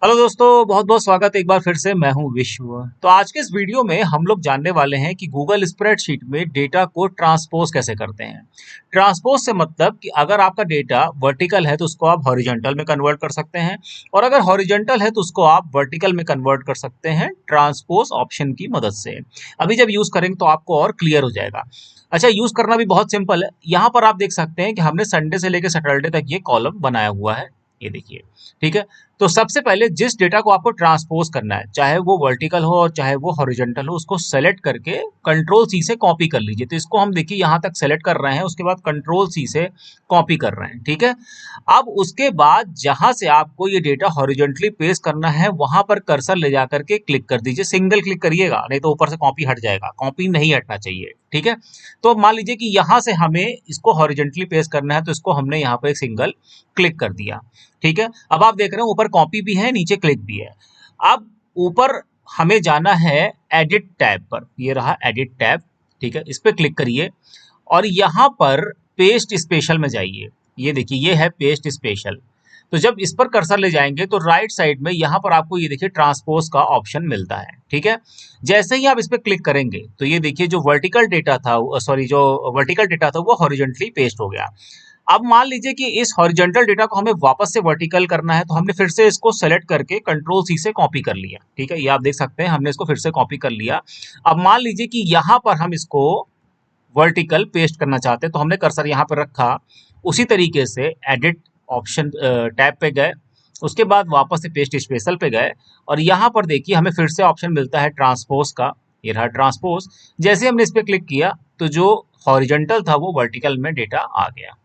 Hello दोस्तों, बहुत बहुत स्वागत है एक बार फिर से। मैं हूं विश्व। तो आज के इस वीडियो में हम लोग जानने वाले हैं कि गूगल स्प्रेडशीट में डेटा को ट्रांसपोज कैसे करते हैं। ट्रांसपोज से मतलब कि अगर आपका डेटा वर्टिकल है तो उसको आप हॉरिजॉन्टल में कन्वर्ट कर सकते हैं, और अगर हॉरिजॉन्टल है तो उसको आप वर्टिकल में कन्वर्ट कर सकते हैं ट्रांसपोज ऑप्शन की मदद से। अभी जब यूज करेंगे तो आपको और क्लियर हो जाएगा। अच्छा, यूज करना भी बहुत सिंपल है। यहाँ पर आप देख सकते हैं कि हमने संडे से लेकर सैटरडे तक ये कॉलम बनाया हुआ है। ये देखिए, ठीक है। तो सबसे पहले जिस डेटा को आपको ट्रांसपोज करना है, चाहे वो वर्टिकल हो और चाहे वो हॉरिजॉन्टल हो, उसको सेलेक्ट करके कंट्रोल सी से कॉपी कर लीजिए। तो इसको हम देखिए यहाँ तक सेलेक्ट कर रहे हैं, उसके बाद कंट्रोल सी से कॉपी कर रहे हैं, ठीक है। अब उसके बाद जहां से आपको ये डेटा हॉरिजॉन्टली पेस्ट करना है वहां पर कर्सर ले जाकर के क्लिक कर दीजिए। सिंगल क्लिक करिएगा, नहीं तो ऊपर से कॉपी हट जाएगा। कॉपी नहीं हटना चाहिए, ठीक है। तो मान लीजिए कि यहाँ से हमें इसको हॉरिजॉन्टली पेस्ट करना है, तो इसको हमने यहाँ पर एक सिंगल क्लिक कर दिया, ठीक है। अब आप देख रहे हैं ऊपर कॉपी भी है, नीचे क्लिक भी है। अब ऊपर हमें जाना है एडिट टैब पर। ये रहा एडिट टैब, ठीक है। इस पर क्लिक करिए और यहाँ पर पेस्ट स्पेशल में जाइए। ये देखिए, ये है पेस्ट स्पेशल। तो जब इस पर कर्सर ले जाएंगे तो राइट साइड में यहाँ पर आपको ये देखिए ट्रांसपोज का ऑप्शन मिलता है, ठीक है। जैसे ही आप इस पर क्लिक करेंगे तो ये देखिए जो वर्टिकल डेटा था, सॉरी, जो वर्टिकल डेटा था वो हॉरिजॉन्टली पेस्ट हो गया। अब मान लीजिए कि इस हॉरिजॉन्टल डेटा को हमें वापस से वर्टिकल करना है, तो हमने फिर से इसको सेलेक्ट करके कंट्रोल सी से कॉपी कर लिया, ठीक है। ये आप देख सकते हैं, हमने इसको फिर से कॉपी कर लिया। अब मान लीजिए कि यहाँ पर हम इसको वर्टिकल पेस्ट करना चाहते हैं, तो हमने कर्सर यहाँ पर रखा, उसी तरीके से एडिट ऑप्शन टैब पे गए, उसके बाद वापस से पेस्ट स्पेशल पे गए, और यहाँ पर देखिए हमें फिर से ऑप्शन मिलता है ट्रांसपोज का। ये रहा ट्रांसपोज। जैसे हमने इस पर क्लिक किया तो जो हॉरिजॉन्टल था वो वर्टिकल में डेटा आ गया।